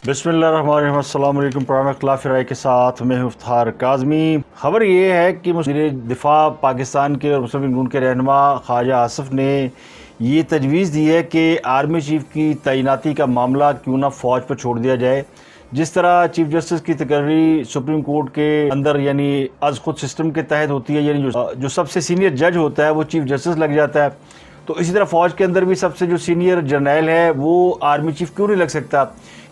बिस्मिल्लाहिर्रहमानिर्रहीम। अस्सलाम वालेकुम। प्रोग्राम खिलाफ राय के साथ मैं हूं इफ्तिखार काज़मी। खबर ये है कि वज़ीर दिफा पाकिस्तान के और मुस्लिम लीग नून के रहनुमा ख्वाजा आसिफ ने ये तजवीज़ दी है कि आर्मी चीफ़ की तैनाती का मामला क्यों ना फ़ौज पर छोड़ दिया जाए। जिस तरह चीफ जस्टिस की तकर्री सुप्रीम कोर्ट के अंदर यानी आज खुद सिस्टम के तहत होती है, यानी जो सबसे सीनियर जज होता है वो चीफ जस्टिस लग जाता है, तो इसी तरह फ़ौज के अंदर भी सबसे जो सीनियर जर्नैल है वो आर्मी चीफ़ क्यों नहीं लग सकता।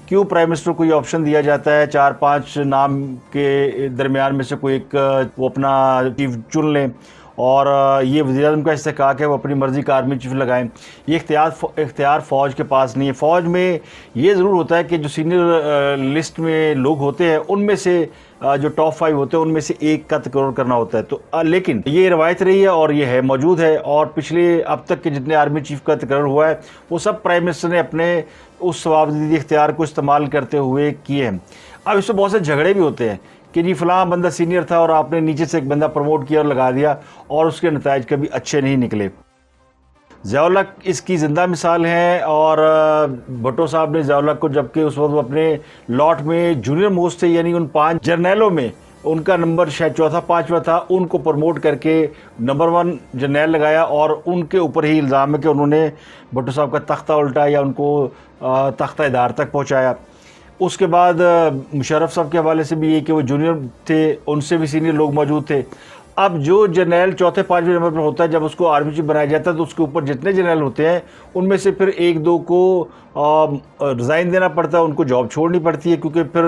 क्यों प्राइम मिनिस्टर को ये ऑप्शन दिया जाता है 4-5 नाम के दरमियान में से कोई एक वो अपना चीफ चुन लें और ये वज़ीर-ए-आज़म का इस्तेहक़ाक़ है वो अपनी मर्ज़ी का आर्मी चीफ लगाएं। ये इख्तियार फ़ौज के पास नहीं है। फ़ौज में ये ज़रूर होता है कि जो सीनियर लिस्ट में लोग होते हैं उनमें से जो टॉप 5 होते हैं उनमें से एक का तकर्रुर करना होता है। तो लेकिन ये रवायत रही है और ये है मौजूद है, और पिछले अब तक के जितने आर्मी चीफ का तकर्रुर हुआ है वो सब प्राइम मिनिस्टर ने अपने उस सवाबदीदी इख्तियार को इस्तेमाल करते हुए किए हैं। अब इसमें बहुत से झगड़े भी होते हैं कि जी फ़लाँ बंदा सीनियर था और आपने नीचे से एक बंदा प्रमोट किया और लगा दिया और उसके नताइज कभी अच्छे नहीं निकले। ज़ियाउल हक इसकी ज़िंदा मिसाल है, और भुट्टो साहब ने ज़ियाउल हक को, जबकि उस वक्त वो अपने लॉट में जूनियर मोस्ट थे, यानी उन 5 जर्नैलों में उनका नंबर शायद चौथा 5वां था, उनको प्रमोट करके नंबर 1 जर्नैल लगाया और उनके ऊपर ही इल्ज़ाम है कि उन्होंने भुट्टो साहब का तख्ता उल्टा या उनको तख्ता इदार तक पहुँचाया। उसके बाद मुशर्रफ साहब के हवाले से भी ये कि वो जूनियर थे, उनसे भी सीनियर लोग मौजूद थे। अब जो जर्नैल चौथे 5वें नंबर पर होता है, जब उसको आर्मी चीफ बनाया जाता है तो उसके ऊपर जितने जर्नैल होते हैं उनमें से फिर 1-2 को रिज़ाइन देना पड़ता है, उनको जॉब छोड़नी पड़ती है, क्योंकि फिर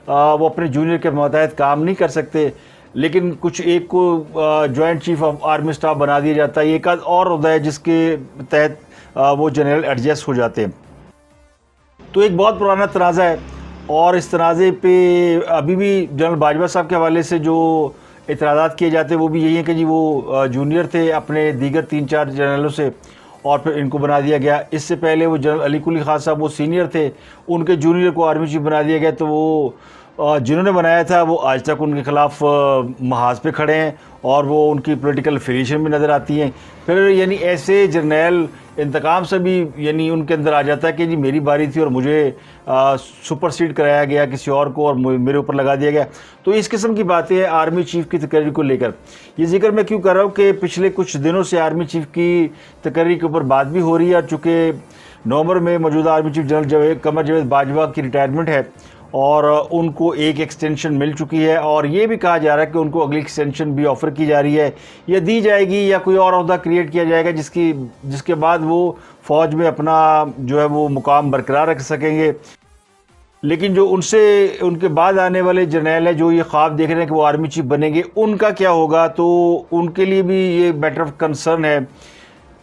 वो अपने जूनियर के मातहत काम नहीं कर सकते। लेकिन कुछ एक को joint chief of army staff बना दिया जाता है। एक आध और होता है जिसके तहत वो जनरल एडजस्ट हो जाते हैं। तो एक बहुत पुराना तनाज़ा है, और इस तनाज़े पे अभी भी जनरल बाजवा साहब के हवाले से जो इतराज़ात किए जाते हैं वो भी यही है कि जी वो जूनियर थे अपने दीगर 3-4 जनरलों से और फिर इनको बना दिया गया। इससे पहले वो जनरल अली कुली खान साहब वो सीनियर थे, उनके जूनियर को आर्मी चीफ बना दिया गया। तो वो जिन्होंने बनाया था वो आज तक उनके ख़िलाफ़ महाज पे खड़े हैं और वो उनकी पॉलिटिकल एफिलिएशन भी नज़र आती हैं। फिर यानी ऐसे जर्नैल इंतकाम से भी यानी उनके अंदर आ जाता है कि जी मेरी बारी थी और मुझे सुपरसीड कराया गया किसी और को और मेरे ऊपर लगा दिया गया। तो इस किस्म की बातें हैं आर्मी चीफ़ की तकर्री को लेकर। ये जिक्र मैं क्यों कर रहा हूँ कि पिछले कुछ दिनों से आर्मी चीफ़ की तकर्री के ऊपर बात भी हो रही है, और चूँकि नवंबर में मौजूदा army chief general Qamar Javed Bajwa की रिटायरमेंट है और उनको एक एक्सटेंशन मिल चुकी है, और ये भी कहा जा रहा है कि उनको अगली एक्सटेंशन भी ऑफ़र की जा रही है या दी जाएगी, या कोई और ओहदा क्रिएट किया जाएगा जिसके बाद वो फ़ौज में अपना जो है वो मुकाम बरकरार रख सकेंगे। लेकिन जो उनके बाद आने वाले जर्नैल है जो ये ख्वाब देख रहे हैं कि वो आर्मी चीफ बनेंगे, उनका क्या होगा, तो उनके लिए भी ये मैटर ऑफ कंसर्न है।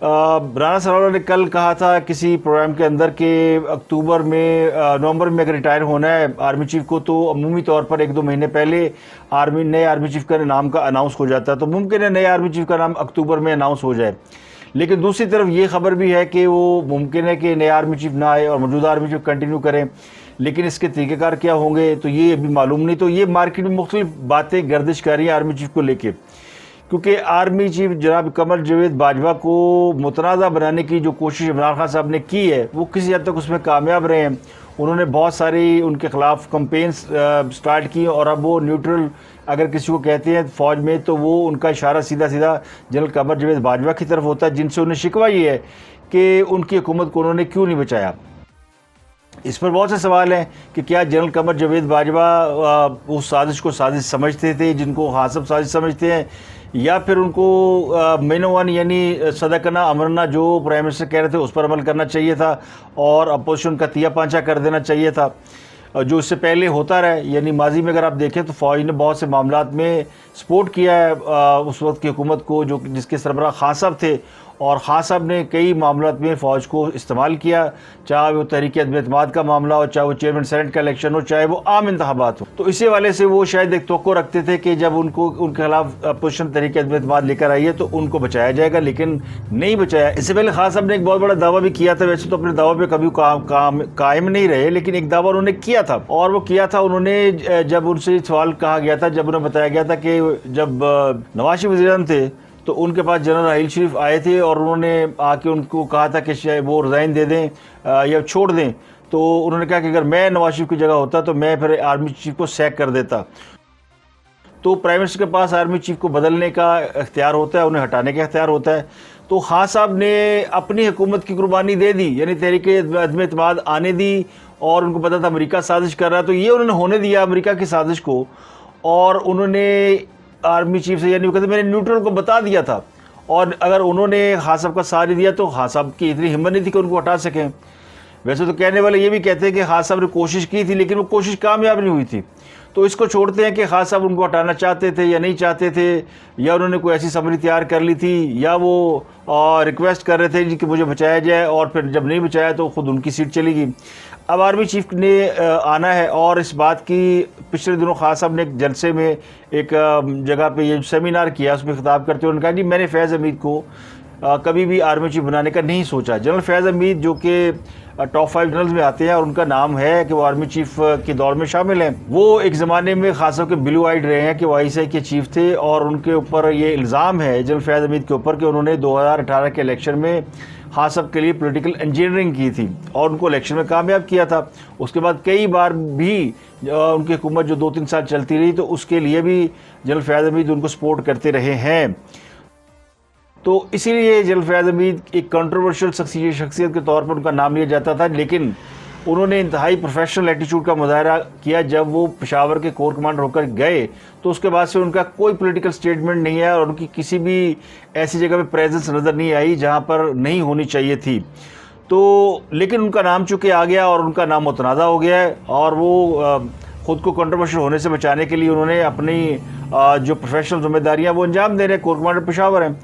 राना सरावला ने कल कहा था किसी प्रोग्राम के अंदर कि नवंबर में अगर रिटायर होना है आर्मी चीफ को तो अमूमी तौर पर 1-2 महीने पहले नए आर्मी चीफ का नाम का अनाउंस हो जाता है। तो मुमकिन है नए आर्मी चीफ का नाम अक्टूबर में अनाउंस हो जाए। लेकिन दूसरी तरफ ये खबर भी है कि वो मुमकिन है कि नए आर्मी चीफ ना आए और मौजूदा आर्मी चीफ कंटिन्यू करें, लेकिन इसके तरीक़ेकार क्या होंगे तो ये अभी मालूम नहीं। तो ये मार्केट में मुख्तलिफ बातें गर्दिश कर रही हैं आर्मी चीफ को लेकर, क्योंकि आर्मी चीफ जनाब कमर जावेद बाजवा को मुतनाज़ा बनाने की जो कोशिश इमरान खान साहब ने की है वो किसी हद तक उसमें कामयाब रहे हैं। उन्होंने बहुत सारी उनके ख़िलाफ़ कंपेन्स स्टार्ट की, और अब वो न्यूट्रल अगर किसी को कहते हैं फ़ौज में तो वो उनका इशारा सीधा सीधा जनरल कमर जावेद बाजवा की तरफ होता है, जिनसे उन्हें शिकवा ये है कि उनकी हुकूमत को उन्होंने क्यों नहीं बचाया। इस पर बहुत से सवाल हैं कि क्या जनरल कमर जावेद बाजवा उस साजिश को साजिश समझते थे जिनको हाँ सब साजिश समझते हैं, या फिर उनको मेनो-1 यानी सदकना अमरना जो प्राइम मिनिस्टर कह रहे थे उस पर अमल करना चाहिए था और अपोजिशन का तिया पांचा कर देना चाहिए था जो इससे पहले होता रहा। यानी माजी में अगर आप देखें तो फ़ौज ने बहुत से मामलात में सपोर्ट किया है उस वक्त की हुकूमत को जो जिसके सरबराह खान साहब थे, और खान साहब ने कई मामलात में फ़ौज को इस्तेमाल किया, चाहे वो तहरीक अदम-ए-एतमाद का मामला हो, चाहे वो चेयरमैन सेनेट का इलेक्शन हो, चाहे वो आम इंतखाबात हो। तो इसी वाले से वो शायद एक तवक्को रखते थे कि जब उनके खिलाफ अपोजिशन तहरीक अदम-ए-एतमाद लेकर आई है तो उनको बचाया जाएगा, लेकिन नहीं बचाया। इससे पहले खान साहब ने एक बहुत बड़ा दावा भी किया था, वैसे तो अपने दावे पे कभी कायम नहीं रहे, लेकिन एक दावा उन्होंने किया था, और वो किया था उन्होंने जब उनसे सवाल कहा गया था, जब उन्हें बताया गया था कि जब नवाज शरीफ वज़ीर-ए-आज़म थे तो उनके पास जनरल राहील शरीफ आए थे और उन्होंने आके उनको कहा था कि शायद वो रिज़ाइन दे दें या छोड़ दें। तो उन्होंने कहा कि अगर मैं नवाज शरीफ की जगह होता तो मैं फिर आर्मी चीफ को सैक कर देता। तो प्राइम मिनिस्टर के पास आर्मी चीफ को बदलने का इख्तियार होता है, उन्हें हटाने का इख्तियार होता है। तो खान साहब ने अपनी हुकूमत की कुर्बानी दे दी, यानी तहरीक अदम एतमाद आने दी, और उनको पता था अमेरिका साजिश कर रहा है, तो ये उन्होंने होने दिया अमेरिका की साजिश को। और उन्होंने आर्मी चीफ से, यानी वो कहते मैंने न्यूट्रल को बता दिया था, और अगर उन्होंने खान साहब का साथ दिया तो खान साहब की इतनी हिम्मत नहीं थी कि उनको हटा सकें। वैसे तो कहने वाले ये भी कहते हैं कि खान साहब ने कोशिश की थी, लेकिन वो कोशिश कामयाब नहीं हुई थी। तो इसको छोड़ते हैं कि खान साहब उनको हटाना चाहते थे या नहीं चाहते थे, या उन्होंने कोई ऐसी समरी तैयार कर ली थी, या वो रिक्वेस्ट कर रहे थे कि मुझे बचाया जाए, और फिर जब नहीं बचाया तो ख़ुद उनकी सीट चली गई। अब आर्मी चीफ ने आना है, और इस बात की पिछले दिनों खान साहब ने एक जलसे में एक जगह पे ये सेमिनार किया, उसमें खिताब करते हुए उन्होंने कहा जी मैंने फैज़ हमीद को कभी भी आर्मी चीफ बनाने का नहीं सोचा। जनरल फैज़ हमीद जो कि टॉप 5 जनरल्स में आते हैं, और उनका नाम है कि वो आर्मी चीफ के दौर में शामिल हैं। वो एक ज़माने में खास तौर के ब्लू आइड रहे हैं कि वो ISI के चीफ थे, और उनके ऊपर ये इल्ज़ाम है जनरल फैज़ हमीद के ऊपर कि उन्होंने 2018 के इलेक्शन में खान साहब के लिए पॉलिटिकल इंजीनियरिंग की थी और उनको इलेक्शन में कामयाब किया था। उसके बाद कई बार भी उनकी हुकूमत जो 2-3 साल चलती रही, तो उसके लिए भी जनरल फैज़ हमीद उनको सपोर्ट करते रहे हैं। तो इसीलिए जनरल फैज़ हमीद एक कंट्रोवर्शियल शख्सियत के तौर पर उनका नाम लिया जाता था, लेकिन उन्होंने इंतहाई प्रोफेशनल एटीट्यूड का मुजाहरा किया। जब वो पेशावर के कोर कमांडर होकर गए तो उसके बाद से उनका कोई पॉलिटिकल स्टेटमेंट नहीं है, और उनकी किसी भी ऐसी जगह पे प्रेजेंस नज़र नहीं आई जहां पर नहीं होनी चाहिए थी। तो लेकिन उनका नाम चूँकि आ गया और उनका नाम मुतनाज़ा हो गया है, और वो ख़ुद को कंट्रोवर्शियल होने से बचाने के लिए उन्होंने अपनी जो प्रोफेशनल जिम्मेदारियाँ वो अंजाम दे रहे हैं। कोर कमांडर पेशावर हैं,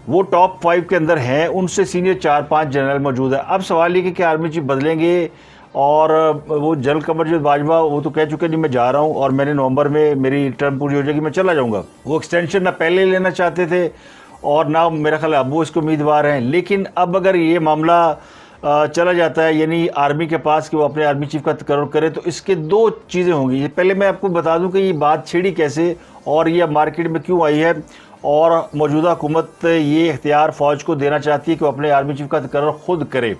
वो टॉप 5 के अंदर हैं, उनसे सीनियर 4-5 जनरल मौजूद है। अब सवाल ये कि आर्मी चीफ बदलेंगे, और वो जनरल कमर बाजवा वो तो कह चुके हैं जी मैं जा रहा हूँ और मैंने नवंबर में मेरी टर्म पूरी हो जाएगी, मैं चला जाऊँगा। वो एक्सटेंशन ना पहले लेना चाहते थे और ना मेरा ख्याल अब वो इसको उम्मीदवार हैं। लेकिन अब अगर ये मामला चला जाता है यानी आर्मी के पास कि वो अपने आर्मी चीफ का तकर्रुर करे, तो इसके 2 चीज़ें होंगी। पहले मैं आपको बता दूं कि ये बात छिड़ी कैसे और ये मार्केट में क्यों आई है, और मौजूदा हुकूमत ये इख्तियार फ़ौज को देना चाहती है कि वो अपने आर्मी चीफ का तकर्रुर खुद करे।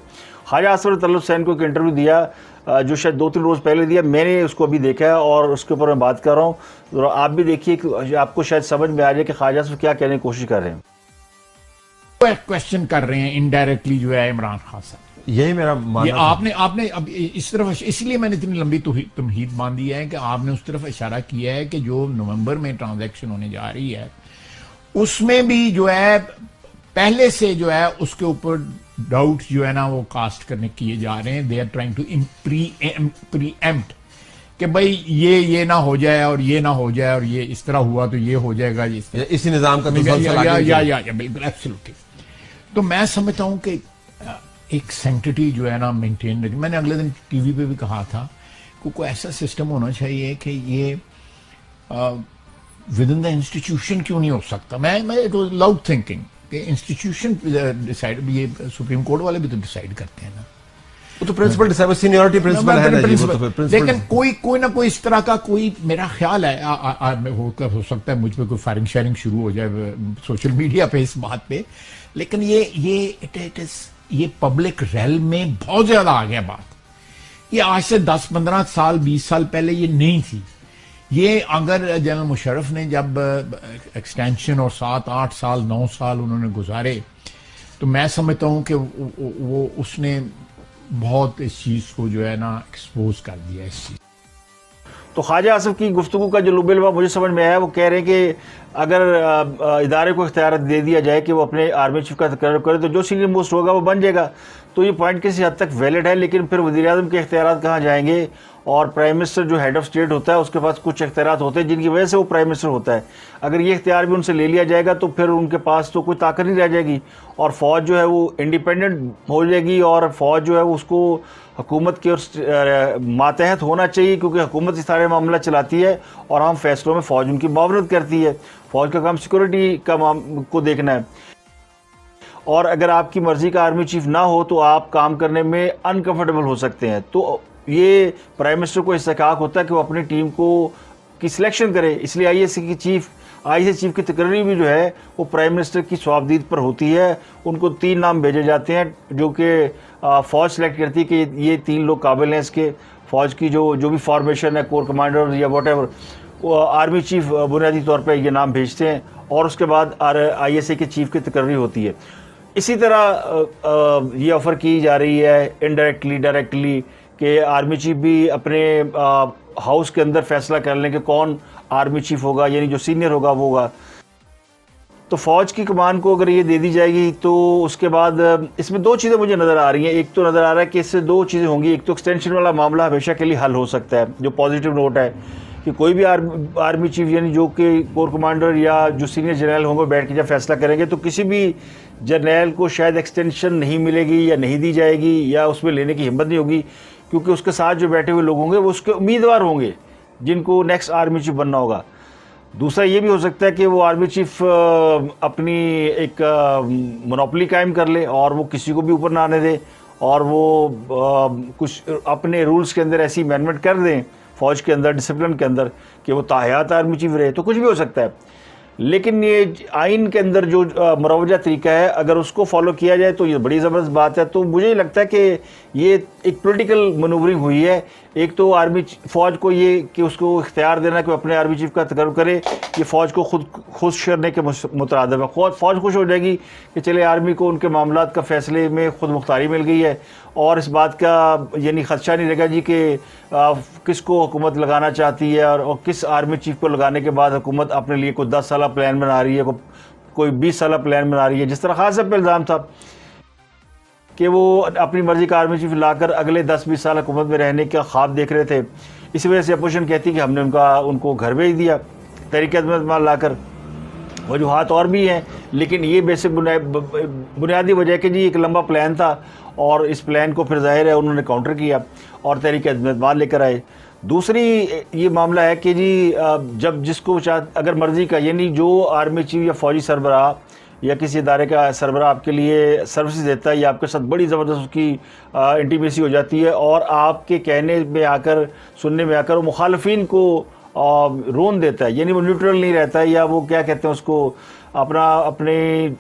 ख्वाजा आसिफ तल्लुफ़ हुसैन को एक इंटरव्यू दिया जो शायद 2-3 रोज़ पहले दिया, मैंने उसको अभी देखा है और उसके ऊपर मैं बात कर रहा हूँ। तो आप भी देखिए कि आपको शायद समझ में आ जाए कि ख्वाजा आसिफ क्या कहने की कोशिश कर रहे हैं। क्वेश्चन कर रहे हैं इनडायरेक्टली जो है इमरान खान साहब, यही मेरा मानना ये आपने अब इस तरफ, इसलिए मैंने इतनी लंबी तमहीद बांधी है कि आपने उस तरफ इशारा किया है कि जो नवंबर में ट्रांजैक्शन होने जा रही है उसमें भी जो है पहले से जो है उसके ऊपर डाउट जो है ना वो कास्ट करने किए जा रहे हैं। They are trying to preempt कि भाई ये ना हो जाए और ये ना हो जाए और ये इस तरह हुआ तो ये हो जाएगा, इसी निजाम का बिल्कुल एब्सोल्युटली। तो मैं समझता हूं कि एक सेंटिटी जो है ना मेंटेन रखी। मैंने अगले दिन टीवी पे भी कहा था कि कोई ऐसा सिस्टम होना चाहिए कि ये विद इन द इंस्टीट्यूशन क्यों नहीं हो सकता। मैं इट वाज लाउड थिंकिंग कि इंस्टीट्यूशन डिसाइड, ये सुप्रीम कोर्ट वाले भी तो डिसाइड करते हैं ना, वो तो प्रिंसिपल डिसाइड, सीनियरिटी प्रिंसिपल है ना जी। लेकिन कोई ना कोई इस तरह का कोई, मेरा ख्याल है हो सकता है मुझ पे कोई फायरिंग शेयरिंग शुरू हो जाए सोशल मीडिया पे इस बात पे, लेकिन ये पब्लिक रेल में बहुत ज्यादा आ गया बात। ये आज से 10-15 साल 20 साल पहले ये नहीं थी। ये अगर जनरल मुशर्रफ ने जब एक्सटेंशन और 7-8 साल 9 साल उन्होंने गुजारे, तो मैं समझता हूं कि वो उसने बहुत इस चीज को जो है ना एक्सपोज कर दिया इस चीज। तो ख्वाजा आसिफ की गुफ्तगू का जो लुबेलवा मुझे समझ में आया, वो कह रहे हैं कि अगर इदारे को इख्तियार दे दिया जाए कि वो अपने आर्मी चीफ का तकर्रुर करे तो जो सीनियर मोस्ट होगा वो बन जाएगा। तो ये पॉइंट किसी हद तक वैलिड है, लेकिन फिर वज़ीर-ए-आज़म के इख्तियार कहाँ जाएंगे, और प्राइम मिनिस्टर जो हेड ऑफ स्टेट होता है उसके पास कुछ इख्तियार होते हैं जिनकी वजह से वो प्राइम मिनिस्टर होता है। अगर ये इख्तियार भी उनसे ले लिया जाएगा तो फिर उनके पास तो कोई ताकत नहीं रह जाएगी, और फ़ौज जो है वो इंडिपेंडेंट हो जाएगी, और फ़ौज जो है उसको हुकूमत के और मातहत होना चाहिए, क्योंकि हुकूमत इस सारे मामला चलाती है और हम फैसलों में फ़ौज उनकी मुआवनत करती है। फ़ौज का काम सिक्योरिटी का को देखना है, और अगर आपकी मर्ज़ी का आर्मी चीफ ना हो तो आप काम करने में अनकंफर्टेबल हो सकते हैं। तो ये प्राइम मिनिस्टर को इस्तेकाक होता है कि वो अपनी टीम को की सिलेक्शन करे। इसलिए IAC की चीफ ISA चीफ की तकरीर भी जो है वो प्राइम मिनिस्टर की स्वाबदीद पर होती है। उनको 3 नाम भेजे जाते हैं जो कि फ़ौज सेलेक्ट करती है कि ये 3 लोग काबिल हैं इसके। फ़ौज की जो भी फॉर्मेशन है, कोर कमांडर या वॉटेवर, वो आर्मी चीफ बुनियादी तौर पर ये नाम भेजते हैं और उसके बाद ISA के चीफ की तकरीर होती है। इसी तरह ये ऑफ़र की जा रही है इनडायरेक्टली डायरेक्टली कि आर्मी चीफ भी अपने हाउस के अंदर फैसला कर लें कि कौन आर्मी चीफ होगा, यानी जो सीनियर होगा वो होगा। तो फ़ौज की कमान को अगर ये दे दी जाएगी तो उसके बाद इसमें 2 चीज़ें मुझे नज़र आ रही हैं। एक तो नज़र आ रहा है कि इससे 2 चीज़ें होंगी। एक तो एक्सटेंशन वाला मामला हमेशा के लिए हल हो सकता है, जो पॉजिटिव नोट है कि कोई भी आर्मी चीफ यानी जो कि कोर कमांडर या जो सीनियर जनरल होंगे बैठ के जब फैसला करेंगे तो किसी भी जर्नैल को शायद एक्सटेंशन नहीं मिलेगी या नहीं दी जाएगी या उसमें लेने की हिम्मत नहीं होगी, क्योंकि उसके साथ जो बैठे हुए लोग होंगे वो उसके उम्मीदवार होंगे जिनको नेक्स्ट आर्मी चीफ बनना होगा। दूसरा ये भी हो सकता है कि वो आर्मी चीफ अपनी एक मोनोपोली कायम कर ले और वो किसी को भी ऊपर ना आने दे और वो कुछ अपने रूल्स के अंदर ऐसी अमेंडमेंट कर दें फ़ौज के अंदर, डिसिप्लिन के अंदर, कि वो ताहयात आर्मी चीफ रहे। तो कुछ भी हो सकता है, लेकिन ये आइन के अंदर जो मुरवजा तरीका है अगर उसको फॉलो किया जाए तो ये बड़ी ज़बरदस्त बात है। तो मुझे लगता है कि ये एक पॉलिटिकल मनूवरिंग हुई है। एक तो आर्मी फ़ौज को ये कि उसको इख्तियार देना कि अपने आर्मी चीफ का तकर्रुर करे, ये फ़ौज को खुद खुश करने के मुतरादिफ है। फ़ौज खुश हो जाएगी कि चले आर्मी को उनके मामलात का फ़ैसले में खुद मुख्तारी मिल गई है और इस बात का यानी ख़दशा नहीं रहेगा जी कि किसको हुकूमत लगाना चाहती है और किस आर्मी चीफ को लगाने के बाद हुकूमत अपने लिए कोई 10 साल प्लान बना रही है, कोई 20 साल प्लान बना रही है। जिस तरह खास पे इल्ज़ाम था कि वो अपनी मर्ज़ी का आर्मी चीफ लाकर अगले 10-20 साल हुकूमत में रहने का ख्वाब देख रहे थे। इसी वजह से अपोजिशन कहती कि हमने उनको घर भेज दिया तहरीक अदम लाकर। वजूहात और भी हैं, लेकिन ये बेसिक बुनियादी वजह कि जी एक लंबा प्लान था और इस प्लान को फिर ज़ाहिर है उन्होंने काउंटर किया और तहरीक अदम लेकर आए। दूसरी ये मामला है कि जी जब जिसको अगर मर्ज़ी का यानी जो आर्मी चीफ या फ़ौजी सरबराह या किसी इदारे का सरबराह आपके लिए सर्विसेज देता है या आपके साथ बड़ी ज़बरदस्त उसकी इंटीमेसी हो जाती है और आपके कहने में आकर, सुनने में आकर वो मुखालफिन को रोन देता है, यानी वो न्यूट्रल नहीं रहता है या वो क्या कहते हैं उसको अपने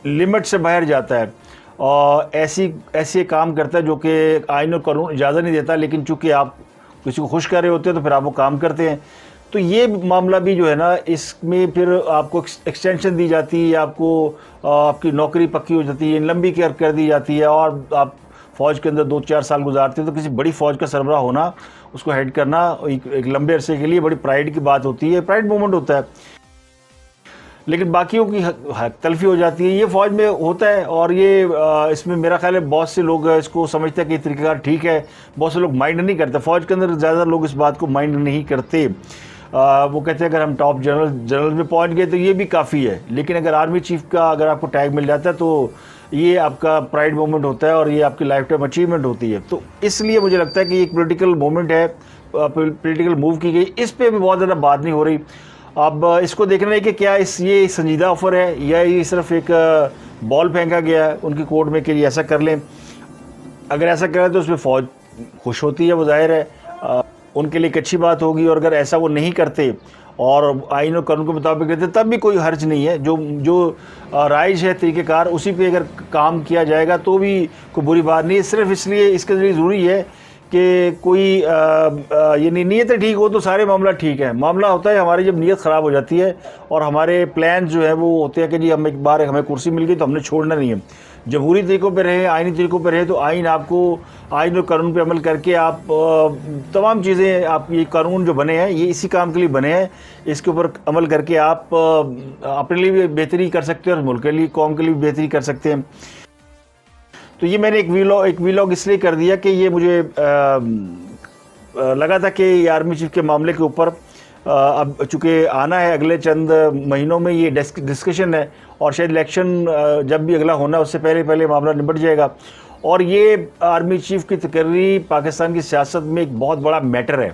लिमिट से बाहर जाता है और ऐसे काम करता है जो कि आइन और कानून इजाज़त नहीं देता, लेकिन चूँकि आप किसी को खुश कर रहे होते हैं तो फिर आप वो काम करते हैं। तो ये मामला भी जो है ना, इसमें फिर आपको एक्सटेंशन दी जाती है, आपको आपकी नौकरी पक्की हो जाती है, लंबी कर दी जाती है और आप फ़ौज के अंदर 2-4 साल गुजारते हैं। तो किसी बड़ी फ़ौज का सरबराह होना, उसको हेड करना एक लंबे अरसे के लिए बड़ी प्राइड की बात होती है, प्राइड मोमेंट होता है, लेकिन बाकियों की हक तलफी हो जाती है। ये फ़ौज में होता है और ये इसमें मेरा ख्याल है बहुत से लोग इसको समझते हैं कि तरीक़ाकार ठीक है, बहुत से लोग माइंड नहीं करते। फ़ौज के अंदर ज़्यादा लोग इस बात को माइंड नहीं करते। वो कहते हैं अगर हम टॉप जनरल में पहुंच गए तो ये भी काफ़ी है, लेकिन अगर आर्मी चीफ का अगर आपको टैग मिल जाता है तो ये आपका प्राइड मोमेंट होता है और ये आपकी लाइफ टाइम अचीवमेंट होती है। तो इसलिए मुझे लगता है कि एक पॉलिटिकल मोमेंट है, पॉलिटिकल मूव की गई, इस पर भी बहुत ज़्यादा बात नहीं हो रही। अब इसको देखना है कि क्या ये संजीदा ऑफर है या ये सिर्फ एक बॉल फेंका गया है उनकी कोर्ट में कि ऐसा कर लें। अगर ऐसा करें तो उसमें फ़ौज खुश होती है, वो जाहिर है उनके लिए एक अच्छी बात होगी, और अगर ऐसा वो नहीं करते और आइन और कानून के मुताबिक करते तब भी कोई हर्ज नहीं है। जो राइज है तरीक़ेकार उसी पे अगर काम किया जाएगा तो भी कोई बुरी बात नहीं है। सिर्फ इसलिए इसके लिए ज़रूरी है कि कोई यानी नीयत ठीक हो तो सारे मामला ठीक है। मामला होता है हमारी जब नीयत ख़राब हो जाती है और हमारे प्लान जो है वो होते हैं कि जी हम एक बार हमें कुर्सी मिल गई तो हमने छोड़ना नहीं है। जमहूरी तरीक़ों पे रहे, आइनी तरीक़ों पे रहे तो आइन और कानून पे अमल करके आप तमाम चीज़ें, आप ये कानून जो बने हैं ये इसी काम के लिए बने हैं, इसके ऊपर अमल करके आप अपने लिए भी बेहतरी कर सकते हैं और मुल्क के लिए, कौम के लिए भी बेहतरी कर सकते हैं। तो ये मैंने एक वीलॉग इसलिए कर दिया कि ये मुझे लगा था कि आर्मी चीफ के मामले के ऊपर अब चूँकि आना है अगले चंद महीनों में, ये डिस्कशन है और शायद इलेक्शन जब भी अगला होना उससे पहले मामला निपट जाएगा। और ये आर्मी चीफ की तकरीर पाकिस्तान की सियासत में एक बहुत बड़ा मैटर है।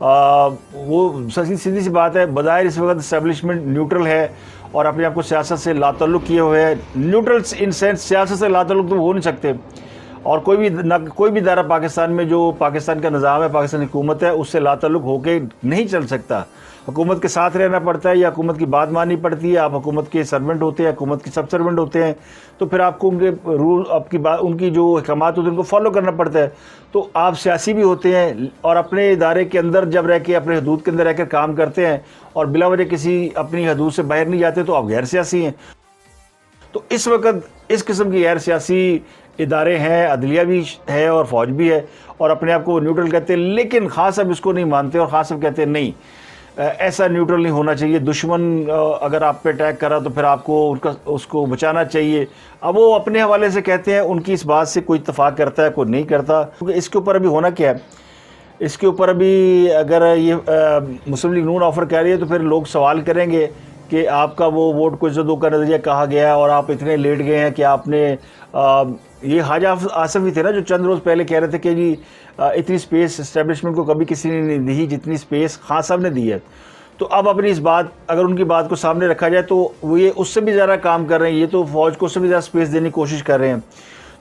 वो सीधी सी बात है, बज़ाहिर इस वक्त इस्टेब्लिशमेंट न्यूट्रल है और अपने आप को सियासत से लाताल्लुक़ किए हुए है। न्यूट्रल इन सेंस सियासत से लाताल्लुक़ तो हो नहीं सकते। और कोई भी दायरा पाकिस्तान में जो पाकिस्तान का निज़ाम है, पाकिस्तान हुकूमत है, उससे लाताल्लुक़ होके नहीं चल सकता। हुकूमत के साथ रहना पड़ता है या हुकूमत की बात माननी पड़ती है। आप हुकूमत के सर्वेंट होते हैं, हुकूमत के सब सर्वेंट होते हैं, तो फिर आपको उनके रूल, आपकी बात, उनकी जो अहकामात होते हैं उनको फॉलो करना पड़ता है। तो आप सियासी भी होते हैं और अपने इदारे के अंदर जब रह के, अपने हदूद के अंदर रहकर काम करते हैं और बिला वजह किसी अपनी हदूद से बाहर नहीं जाते, तो आप गैर सियासी हैं। तो इस वक्त इस किस्म की गैर सियासी इदारे हैं, अदलिया भी है और फ़ौज भी है, और अपने आप को न्यूट्रल कहते हैं, लेकिन ख़ास साहब इसको नहीं मानते और ख़ास साहब कहते हैं नहीं, ऐसा न्यूट्रल नहीं होना चाहिए। दुश्मन अगर आप पे अटैक करा तो फिर आपको उसको बचाना चाहिए। अब वो अपने हवाले से कहते हैं, उनकी इस बात से कोई इत्तफाक करता है, कोई नहीं करता, क्योंकि इसके ऊपर अभी होना क्या है, इसके ऊपर अभी अगर ये मुस्लिम लीग नून ऑफ़र कर रही है तो फिर लोग सवाल करेंगे कि आपका वो वोट को इज़्ज़तों का नज़रिया कहा गया और आप इतने लेट गए हैं कि आपने ये ख्वाजा आसिफ ही थे ना जो चंद रोज़ पहले कह रहे थे कि जी इतनी स्पेस इस्टेब्लिशमेंट को कभी किसी ने नहीं दी जितनी स्पेस खान साहब ने दी है। तो अब अपनी इस बात, अगर उनकी बात को सामने रखा जाए तो वो ये उससे भी ज़्यादा काम कर रहे हैं, ये तो फ़ौज को उससे भी ज़्यादा स्पेस देने की कोशिश कर रहे हैं।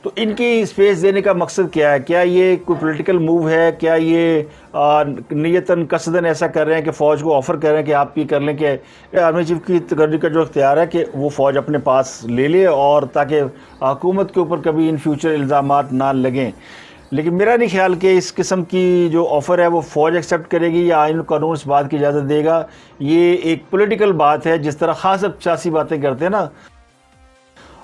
तो इनकी स्पेस देने का मकसद क्या है? क्या ये कोई पॉलिटिकल मूव है? क्या ये नियतन कसदन ऐसा कर रहे हैं कि फ़ौज को ऑफ़र कर रहे हैं कि आप ये कर लें कि आर्मी चीफ की तकर्री का जो इख्तियार है कि वो फ़ौज अपने पास ले ले, और ताकि हुकूमत के ऊपर कभी इन फ्यूचर इल्ज़ामात ना लगें। लेकिन मेरा नहीं ख्याल कि इस किस्म की जो ऑफ़र है वो फ़ौज एक्सेप्ट करेगी या आइन कानून इस बात की इजाज़त देगा। ये एक पॉलिटिकल बात है, जिस तरह ख़ास अब सियासी बातें करते हैं ना,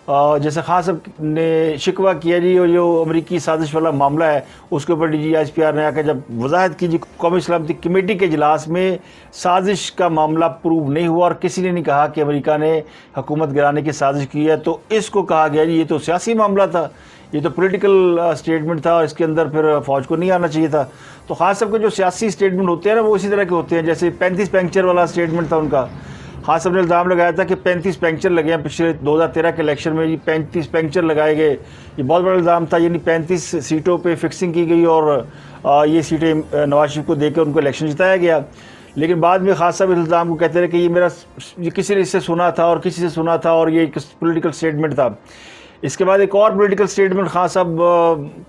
जैसे खान साहब ने शिकवा किया जी, और जो अमरीकी साजिश वाला मामला है उसके ऊपर DGISPR ने आकर जब वजाहत की जी, कौमी सलामती कमेटी के इजलास में साजिश का मामला प्रूव नहीं हुआ और किसी ने नहीं कहा कि अमेरिका ने हुकूमत गिराने की साजिश की है, तो इसको कहा गया जी ये तो सियासी मामला था, ये तो पॉलिटिकल स्टेटमेंट था और इसके अंदर फिर फ़ौज को नहीं आना चाहिए था। तो खान साहब के जो सियासी स्टेटमेंट होते हैं ना वो इसी तरह के होते हैं, जैसे 35 पंक्चर वाला स्टेटमेंट था उनका। खान साहब ने इल्ज़ाम लगाया था कि 35 पंक्चर लगे हैं पिछले 2013 के इलेक्शन में, ये 35 पंक्चर लगाए गए, ये बहुत बड़ा इल्ज़ाम था। यानी 35 सीटों पे फिक्सिंग की गई और ये सीटें नवाज शरीफ को देकर उनको इलेक्शन जिताया गया। लेकिन बाद में खान साहब इल्ज़ाम को कहते रहे कि ये किसी ने इससे सुना था और किसी से सुना था और ये एक पॉलिटिकल स्टेटमेंट था। इसके बाद एक और पॉलिटिकल स्टेटमेंट खान साहब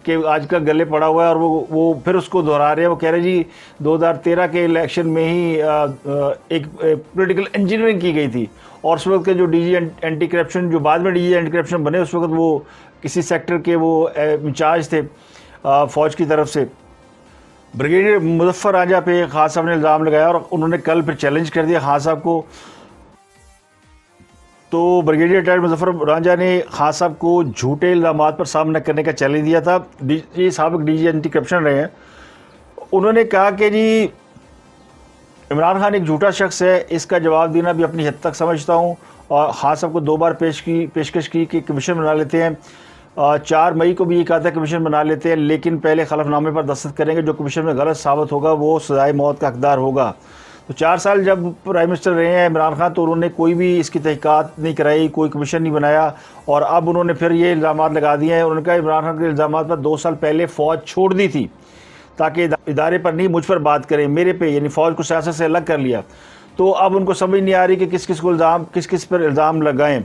के आज का गले पड़ा हुआ है और वो फिर उसको दोहरा रहे हैं। वो कह रहे जी 2013 के इलेक्शन में ही एक पॉलिटिकल इंजीनियरिंग की गई थी, और उस वक्त के जो DG एंटी करप्शन, जो बाद में DG एंटी करप्शन बने, उस वक्त वो किसी सेक्टर के वो इंचार्ज थे फ़ौज की तरफ से। ब्रिगेडियर मुजफ्फर रांझा पे खान साहब ने इल्ज़ाम लगाया और उन्होंने कल फिर चैलेंज कर दिया खान साहब को। तो ब्रिगेडियर रिटायर्ड मुजफ्फर रांझा ने खान साहब को झूठे इल्ज़ामात पर सामना करने का चैलेंज दिया था। ये साबिक DG एंटी करप्शन रहे हैं। उन्होंने कहा कि जी इमरान खान एक झूठा शख्स है, इसका जवाब देना भी अपनी हद तक समझता हूँ, और खान साहब को 2 बार पेशकश की कि कमीशन बना लेते हैं। 4 मई को भी ये कहा था कमीशन बना लेते हैं, लेकिन पहले खलफनामे पर दस्तखत करेंगे, जो कमीशन में गलत साबित होगा वो सजाए मौत का हकदार होगा। तो 4 साल जब प्राइम मिनिस्टर रहे हैं इमरान खान, तो उन्होंने कोई भी इसकी तहकीकात नहीं कराई, कोई कमीशन नहीं बनाया, और अब उन्होंने फिर ये इल्ज़ामात लगा दिए हैं। उन्होंने कहा इमरान खान के इल्ज़ामात पर 2 साल पहले फ़ौज छोड़ दी थी ताकि इदारे पर नहीं मुझ पर बात करें, मेरे पे, यानी फ़ौज को सियासत से अलग कर लिया। तो अब उनको समझ नहीं आ रही कि किस किस पर इल्ज़ाम लगाएं।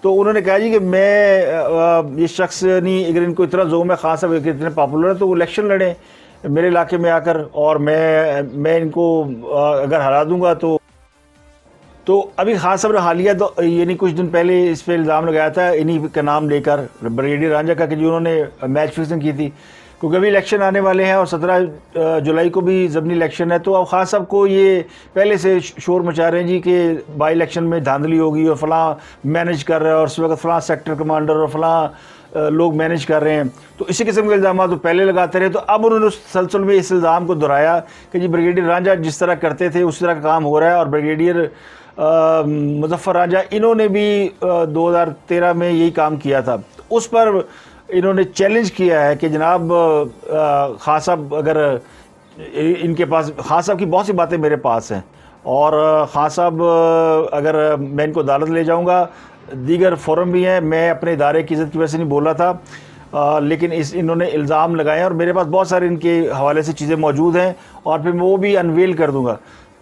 तो उन्होंने कहा जी कि मैं ये शख्स नहीं, अगर इनको इतना जोम है खान साहब इतने पॉपुलर है तो वो इलेक्शन लड़ें मेरे इलाके में आकर, और मैं इनको अगर हरा दूंगा तो अभी खान साहब ने हालिया तो यानी कुछ दिन पहले इस पर इल्ज़ाम लगाया था इन्हीं का नाम लेकर, ब्रिगेडियर रांझा का, कि जिन्होंने मैच फिक्सिंग की थी, क्योंकि अभी इलेक्शन आने वाले हैं और 17 जुलाई को भी ज़बनी इलेक्शन है। तो अब खान साहब को ये पहले से शोर मचा रहे हैं जी कि बाई इलेक्शन में धांधली होगी और फ़लाँ मैनेज कर रहा है और उस वक्त फ़लाँ सेक्टर कमांडर और फ़लाँ लोग मैनेज कर रहे हैं। तो इसी किस्म के इल्ज़ाम तो पहले लगाते रहे। तो अब उन्होंने उस सिलसिले में इस इल्ज़ाम को दोहराया कि जी ब्रिगेडियर रांझा जिस तरह करते थे उस तरह का काम हो रहा है, और ब्रिगेडियर मुजफ्फर रांझा इन्होंने भी 2013 में यही काम किया था। तो उस पर इन्होंने चैलेंज किया है कि जनाब खान साहब, अगर इनके पास, खान साहब की बहुत सी बातें मेरे पास हैं, और खान साहब अगर मैं इनको अदालत ले जाऊंगा, दीगर फोरम भी हैं, मैं अपने इदारे की इज़्ज़त की वजह से नहीं बोला था, लेकिन इन्होंने इल्ज़ाम लगाए और मेरे पास बहुत सारे इनके हवाले से चीज़ें मौजूद हैं और फिर मैं वो भी अनवेल कर दूंगा।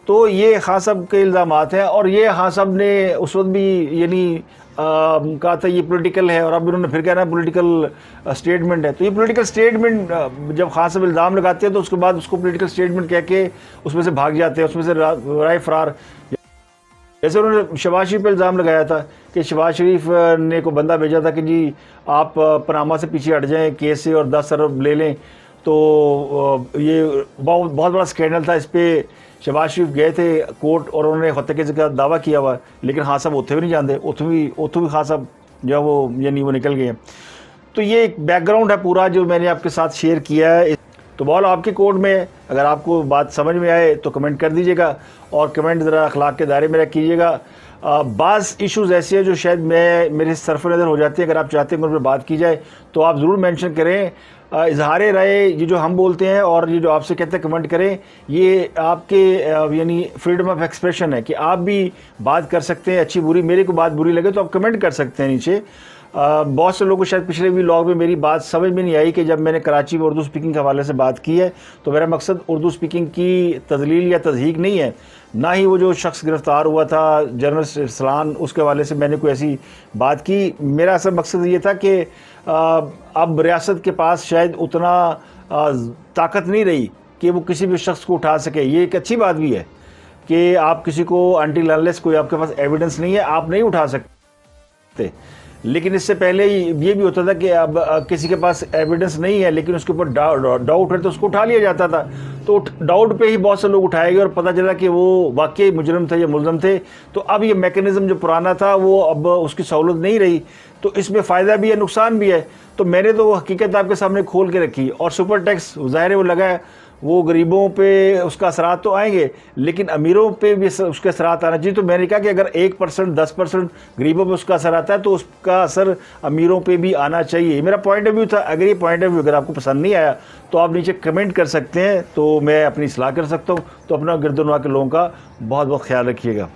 तो ये खान साहब के इल्ज़ामात हैं, और ये खान साहब ने उस वक्त भी यानी कहा था ये पॉलिटिकल है, और अब इन्होंने फिर कहना पॉलिटिकल स्टेटमेंट है। तो ये पॉलिटिकल स्टेटमेंट जब खान साहब इल्ज़ाम लगाते हैं तो उसके बाद उसको पॉलिटिकल स्टेटमेंट कह के उसमें से भाग जाते हैं, उसमें से राय फरार। जैसे उन्होंने शहबाज शरीफ पर इल्ज़ाम लगाया था कि शहबाज शरीफ ने को बंदा भेजा था कि जी आप पनामा से पीछे हट जाएं केस से और 10 अरब ले लें, तो ये बहुत बड़ा स्कैंडल था। इस पर शहबाज शरीफ गए थे कोर्ट और उन्होंने हत्या का दावा किया हुआ, लेकिन खान साहब उथे भी नहीं जानते, उथों भी खान साहब जो वो यानी वो निकल गए। तो ये एक बैकग्राउंड है पूरा जो मैंने आपके साथ शेयर किया है। तो बॉल आपके कोर्ट में है, अगर आपको बात समझ में आए तो कमेंट कर दीजिएगा, और कमेंट ज़रा अखलाक के दायरे में रखिएगा। बाज़ इश्यूज़ ऐसे हैं जो शायद मेरे सरफ नज़र हो जाते हैं, अगर आप चाहते हैं उन पर बात की जाए तो आप ज़रूर मेंशन करें। इजहार राय ये जो हम बोलते हैं और ये जो आपसे कहते हैं कमेंट करें, ये आपके यानी फ्रीडम ऑफ एक्सप्रेशन है कि आप भी बात कर सकते हैं, अच्छी बुरी। मेरे को बात बुरी लगे तो आप कमेंट कर सकते हैं नीचे। बहुत से लोगों को शायद पिछले व्लॉग में मेरी बात समझ में नहीं आई कि जब मैंने कराची में उर्दू स्पीकिंग के हवाले से बात की है, तो मेरा मकसद उर्दू स्पीकिंग की तजलील या तज़हीक नहीं है, ना ही वो जो शख्स गिरफ़्तार हुआ था जर्नलिस्ट इरसलान, उसके हवाले से मैंने कोई ऐसी बात की। मेरा असल मकसद ये था कि अब रियासत के पास शायद उतना ताकत नहीं रही कि वो किसी भी शख्स को उठा सके। ये एक अच्छी बात भी है कि आप किसी को अनटिल अनलेस कोई आपके पास एविडेंस नहीं है आप नहीं उठा सकते। लेकिन इससे पहले ये भी होता था कि अब किसी के पास एविडेंस नहीं है लेकिन उसके ऊपर डाउट है तो उसको उठा लिया जाता था। तो डाउट पे ही बहुत से लोग उठाए गए और पता चला कि वो वाकई मुजरिम थे या मुलज़म थे। तो अब ये मैकेनिज़्म जो पुराना था वो अब उसकी सहूलत नहीं रही, तो इसमें फ़ायदा भी है नुकसान भी है। तो मैंने तो वो हकीकत आपके सामने खोल के रखी। और सुपर टैक्स ज़ाहिर है वो लगा है, वो गरीबों पे उसका असरात तो आएंगे लेकिन अमीरों पे भी उसके असरात आना चाहिए। तो मैंने कहा कि अगर 1% 10% गरीबों पे उसका असर आता है तो उसका असर अमीरों पे भी आना चाहिए। मेरा पॉइंट ऑफ व्यू था। अगर ये पॉइंट ऑफ व्यू अगर आपको पसंद नहीं आया तो आप नीचे कमेंट कर सकते हैं, तो मैं अपनी सलाह कर सकता हूँ। तो अपना गिरदोनवा के लोगों का बहुत बहुत ख्याल रखिएगा।